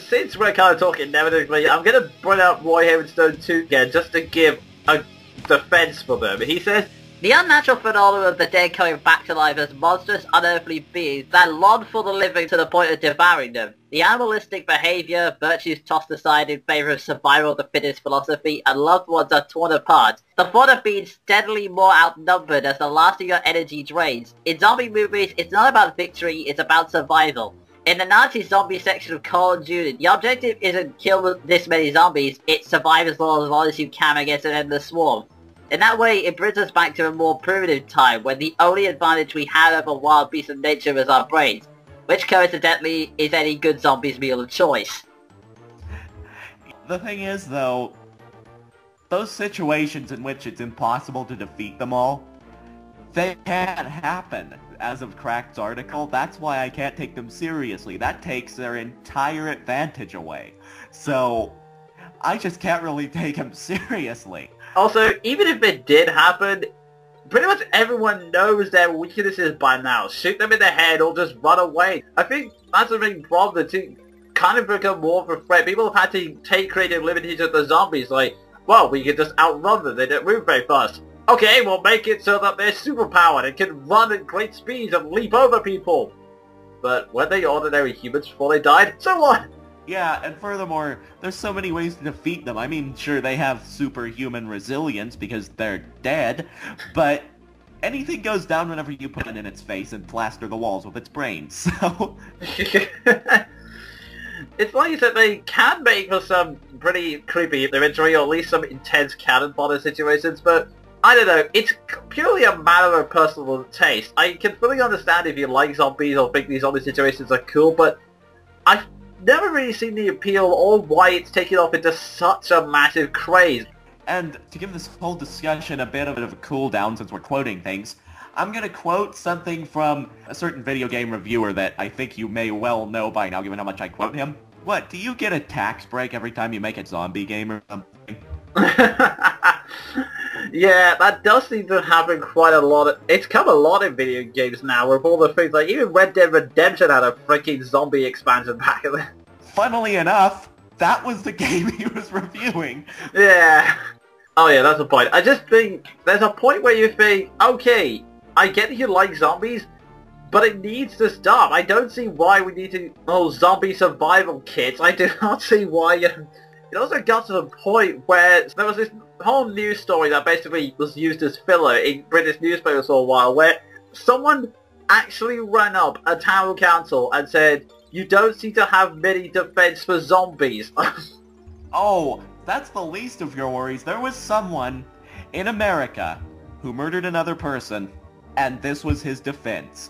Since we're kind of talking inevitably, I'm going to bring up Roy Havenstone 2 again just to give a defense for them. He says, "The unnatural phenomenon of the dead coming back to life as monstrous, unearthly beings that long for the living to the point of devouring them. The animalistic behavior, virtues tossed aside in favor of survival of the fittest philosophy, and loved ones are torn apart. The thought of being steadily more outnumbered as the last of your energy drains. In zombie movies, it's not about victory, it's about survival. In the Nazi zombie section of Sven and Jonin, the objective isn't kill this many zombies, it's survive as long as you can against an endless swarm. In that way, it brings us back to a more primitive time, when the only advantage we had over wild beasts of nature was our brains, which coincidentally is any good zombie's meal of choice." The thing is, though, those situations in which it's impossible to defeat them all, they can't happen. As of Crack's article, that's why I can't take them seriously. That takes their entire advantage away. So, I just can't really take them seriously. Also, even if it did happen, pretty much everyone knows their weaknesses by now. Shoot them in the head or just run away. I think that's the big problem to kind of become more of a threat. People have had to take creative liberties with the zombies, like, well, we can just outrun them, they don't move very fast. Okay, we'll make it so that they're superpowered and can run at great speeds and leap over people. But were they ordinary humans before they died? So what? Yeah, and furthermore, there's so many ways to defeat them. I mean, sure, they have superhuman resilience because they're dead, but anything goes down whenever you put it in its face and plaster the walls with its brains, so... It's like you said, they can make for some pretty creepy imagery, or at least some intense cannon fodder situations, but I don't know, it's purely a matter of personal taste. I can fully understand if you like zombies or think these zombie situations are cool, but I've never really seen the appeal or why it's taken off into such a massive craze. And to give this whole discussion a bit of a cool down since we're quoting things, I'm gonna quote something from a certain video game reviewer that I think you may well know by now, given how much I quote him. What, do you get a tax break every time you make a zombie game or something? Yeah, that does seem to happen quite a lot. It's come a lot in video games now, with all the things like even Red Dead Redemption had a freaking zombie expansion back in there. Funnily enough, that was the game he was reviewing. Yeah. Oh yeah, that's the point. I just think there's a point where you think, okay, I get that you like zombies, but it needs to stop. I don't see why we need to... Oh, zombie survival kits. I do not see why you... It also got to the point where there was this whole news story that basically was used as filler in British newspapers for a while, where someone actually ran up a town council and said, "You don't seem to have many defense for zombies." Oh, that's the least of your worries. There was someone in America who murdered another person, and this was his defense.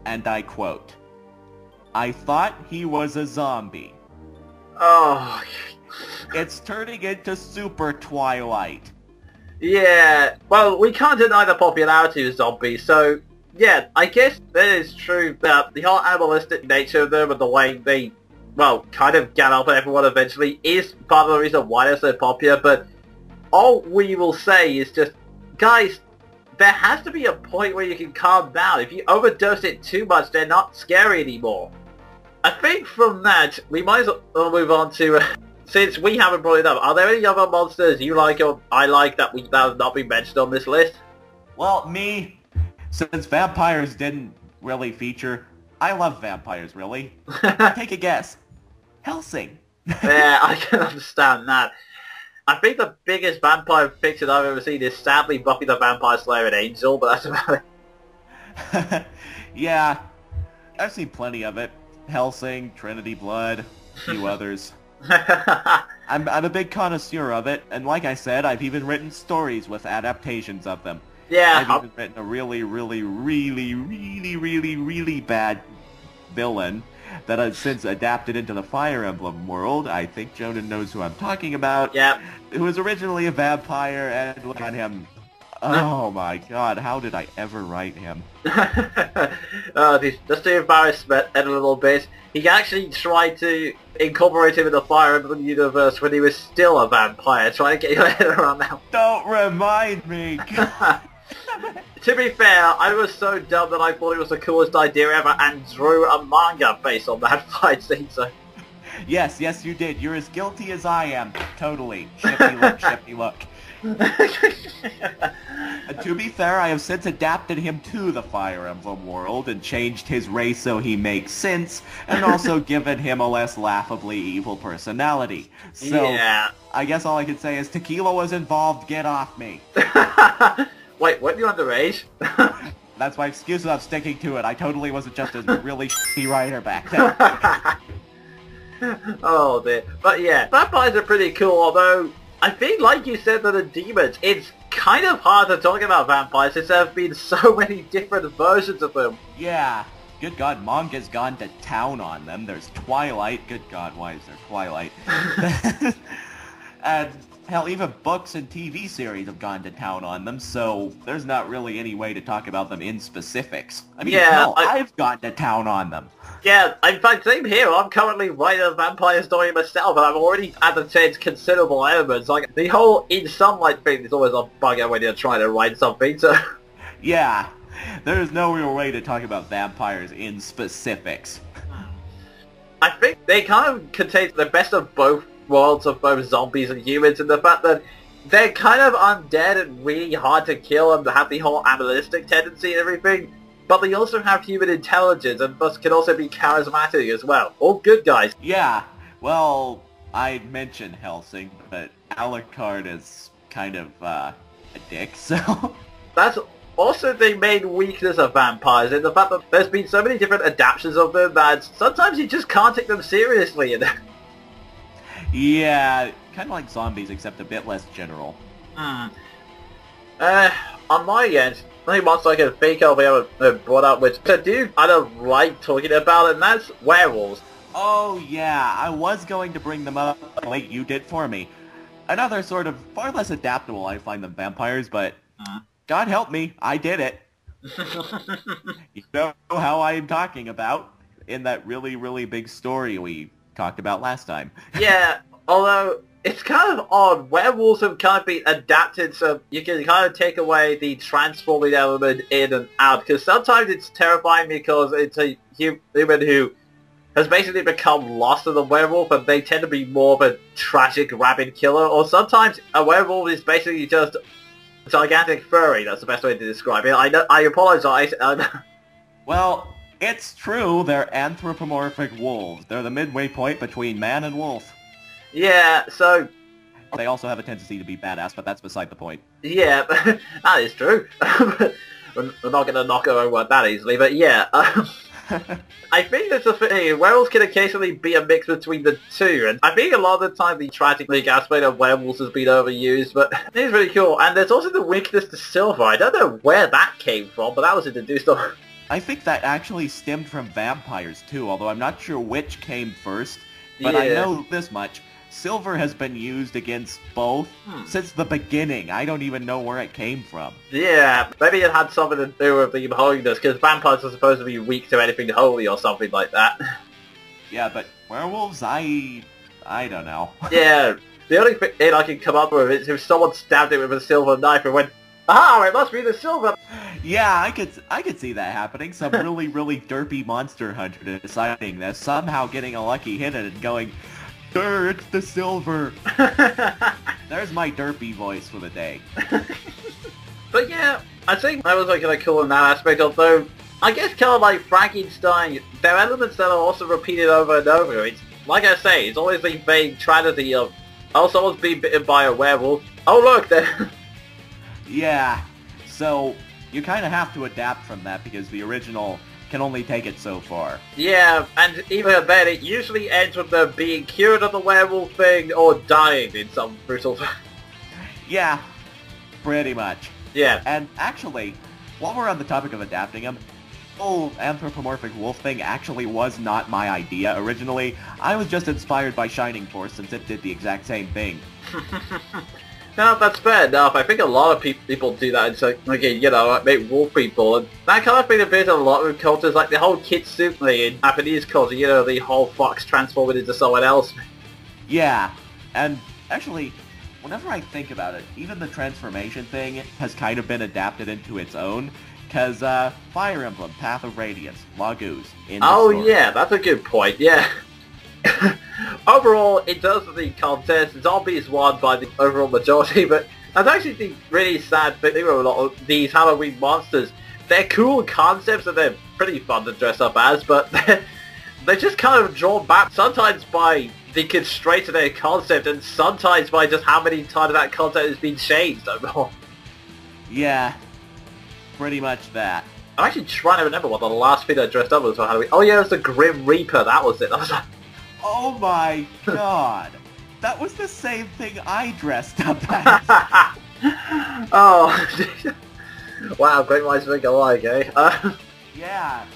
And I quote, "I thought he was a zombie. Oh... It's turning into Super Twilight." Yeah, well, we can't deny the popularity of zombies, so, yeah, I guess that is true that the whole animalistic nature of them and the way they, well, kind of get up at everyone eventually is part of the reason why they're so popular, but all we will say is just, guys, there has to be a point where you can calm down. If you overdose it too much, they're not scary anymore. I think from that, we might as well move on to... Since we haven't brought it up, are there any other monsters you like or I like that have not been mentioned on this list? Well, me, since vampires didn't really feature, I love vampires, really. Take a guess. Helsing. Yeah, I can understand that. I think the biggest vampire fiction I've ever seen is sadly Buffy the Vampire Slayer and Angel, but that's about it. Yeah, I've seen plenty of it. Helsing, Trinity Blood, a few others. I'm a big connoisseur of it, and like I said, I've even written stories with adaptations of them. Yeah. I've even written a really bad villain that I've since adapted into the Fire Emblem world. I think Jonin knows who I'm talking about. Yeah. Who was originally a vampire, and look at him. Oh my god, how did I ever write him? Just to embarrass Ed a little bit, he actually tried to incorporate him in the Fire Emblem universe when he was still a vampire. Try to get your head around that. Don't remind me! To be fair, I was so dumb that I thought it was the coolest idea ever and drew a manga based on that fight scene, so... Yes, yes you did. You're as guilty as I am. Totally. Shifty look, shifty look. To be fair, I have since adapted him to the Fire Emblem world and changed his race so he makes sense, and also given him a less laughably evil personality. So, yeah. I guess all I can say is tequila was involved, get off me. Wait, weren't you underage? That's my excuse, and I'm sticking to it. I totally wasn't just a really shitty writer back then. Oh dear. But yeah, vampires are pretty cool, although I think, like you said, that the demons, it's kind of hard to talk about vampires since there have been so many different versions of them. Yeah. Good God, manga's gone to town on them. There's Twilight. Good God, why is there Twilight? And hell, even books and TV series have gone to town on them, so there's not really any way to talk about them in specifics. I mean, yeah, hell, I've gone to town on them. Yeah, in fact, same here. I'm currently writing a vampire story myself, and I've already entertained considerable elements. Like, the whole in sunlight thing is always a bugger when you're trying to write something, so... Yeah, there's no real way to talk about vampires in specifics. I think they kind of contain the best of both worlds of both zombies and humans, in the fact that they're kind of undead and really hard to kill and have the whole animalistic tendency and everything. But they also have human intelligence and thus can also be charismatic as well. All good guys. Yeah, well, I mentioned Helsing, but Alucard is kind of a dick, so... That's also the main weakness of vampires, in the fact that there's been so many different adaptations of them that sometimes you just can't take them seriously. Yeah, kind of like zombies, except a bit less general. On my end, the only monster I can think of we haven't brought up, which I do kind of like talking about, and that's werewolves. Oh yeah, I was going to bring them up. Wait, you did for me. Another sort of far less adaptable I find than vampires, but God help me, I did it. You know how I'm talking about in that really, really big story we talked about last time. Yeah, although it's kind of odd. Werewolves have kind of been adapted so you can kind of take away the transforming element in and out, because sometimes it's terrifying because it's a human who has basically become lost in the werewolf, and they tend to be more of a tragic rabid killer, or sometimes a werewolf is basically just a gigantic furry. That's the best way to describe it. I apologize. Well, it's true, they're anthropomorphic wolves. They're the midway point between man and wolf. Yeah, so... They also have a tendency to be badass, but that's beside the point. Yeah, that is true. We're not going to knock our own word that easily, but yeah. I think that's the thing. Werewolves can occasionally be a mix between the two, and I think a lot of the time the tragic aspect of werewolves has been overused, but it is really cool. And there's also the weakness to silver. I don't know where that came from, but that was introduced on... I think that actually stemmed from vampires too, although I'm not sure which came first, but yeah. I know this much. Silver has been used against both since the beginning. I don't even know where it came from. Yeah, maybe it had something to do with the holiness, because vampires are supposed to be weak to anything holy or something like that. Yeah, but werewolves, I don't know. Yeah, the only thing I can come up with is if someone stabbed it with a silver knife and went, "Ah, it must be the silver!" Yeah, I could see that happening. Some really, really derpy monster hunter deciding that, somehow getting a lucky hit at it and going, "Durr, it's the silver." There's my derpy voice for the day. But yeah, I think that was like kind of cool in that aspect, although I guess kind of like Frankenstein, there are elements that are also repeated over and over. It's, like I say, it's always the vague tragedy of, oh, someone's been bitten by a werewolf. Oh look, there. Yeah, so you kind of have to adapt from that because the original can only take it so far. Yeah, and even then, it usually ends with them being cured of the werewolf thing or dying in some brutal... Yeah, pretty much. Yeah. And actually, while we're on the topic of adapting them, the whole anthropomorphic wolf thing actually was not my idea originally. I was just inspired by Shining Force since it did the exact same thing. No, that's fair enough. I think a lot of people do that. It's like, okay, you know, make wolf people, and that kind of thing appears in a lot of cultures, like the whole kitsune in Japanese culture, you know, the whole fox transforming into someone else. Yeah, and actually, whenever I think about it, even the transformation thing has kind of been adapted into its own. Because Fire Emblem, Path of Radiance, Lagoos. Oh yeah, that's a good point, yeah. Overall, in terms of the contest, Zombies won by the overall majority, but that's actually the really sad thing with a lot of these Halloween monsters. They're cool concepts and they're pretty fun to dress up as, but they're just kind of drawn back, sometimes by the constraints of their concept, and sometimes by just how many times that concept has been changed overall. Yeah. Pretty much that. I'm actually trying to remember what the last thing I dressed up was for Halloween. Oh yeah, it was the Grim Reaper, that was it. I was like... Oh my god! That was the same thing I dressed up as! Oh, wow, great minds think alike, eh? Yeah.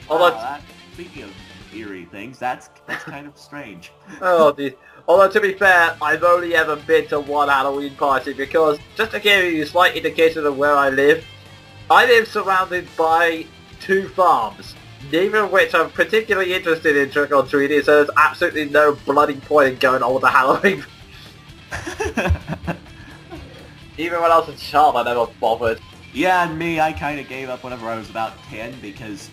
Although... speaking of eerie things, that's kind of strange. Oh, dude. Although, to be fair, I've only ever been to one Halloween party because, just to give you a slight indication of where I live surrounded by 2 farms, neither of which I'm particularly interested in trick-or-treating, so there's absolutely no bloody point in going on with the Halloween. Even when I was a child, I never bothered. Yeah, and me, I kind of gave up whenever I was about 10 because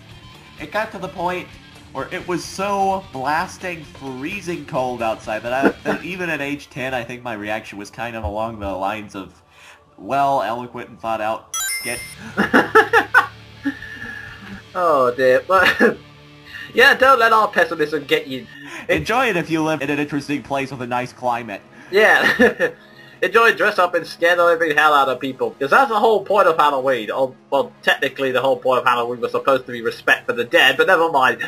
it got to the point where it was so blasting, freezing cold outside that even at age 10, I think my reaction was kind of along the lines of, well, eloquent and thought out. Oh dear, but yeah, don't let our pessimism get you. Enjoy it if you live in an interesting place with a nice climate. Yeah, enjoy dress up and scare the living hell out of people, because that's the whole point of Halloween. Well, technically the whole point of Halloween was supposed to be respect for the dead, but never mind.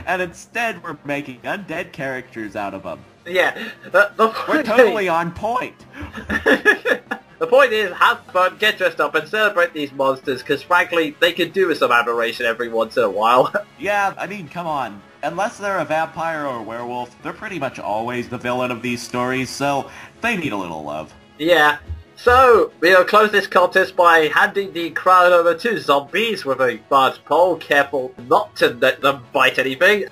And instead we're making undead characters out of them. Yeah, we're totally on point. The point is, have fun, get dressed up, and celebrate these monsters, because frankly, they could do with some aberration every once in a while. Yeah, I mean, come on. Unless they're a vampire or a werewolf, they're pretty much always the villain of these stories, so they need a little love. Yeah. So, we'll close this contest by handing the crown over to Zombies with a large pole, careful not to let them bite anything.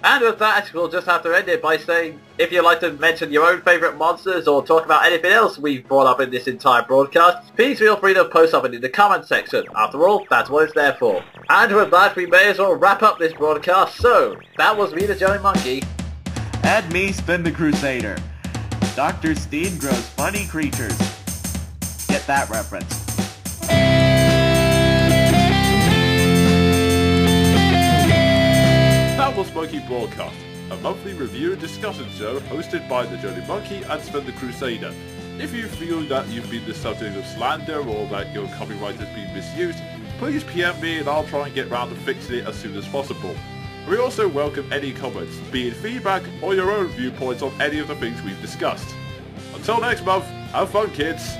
And with that, we'll just have to end it by saying, if you'd like to mention your own favourite monsters or talk about anything else we've brought up in this entire broadcast, please feel free to post something in the comment section. After all, that's what it's there for. And with that, we may as well wrap up this broadcast. So, that was me, the Jelly Monkey. And me, Sven the Crusader. Dr. Steen grows funny creatures. Get that reference. That was Monkey Broadcast, a monthly review and discussion show hosted by the Jolly Monkey and Sven the Crusader. If you feel that you've been the subject of slander or that your copyright has been misused, please PM me and I'll try and get round to fixing it as soon as possible. We also welcome any comments, be it feedback or your own viewpoints on any of the things we've discussed. Until next month, have fun kids!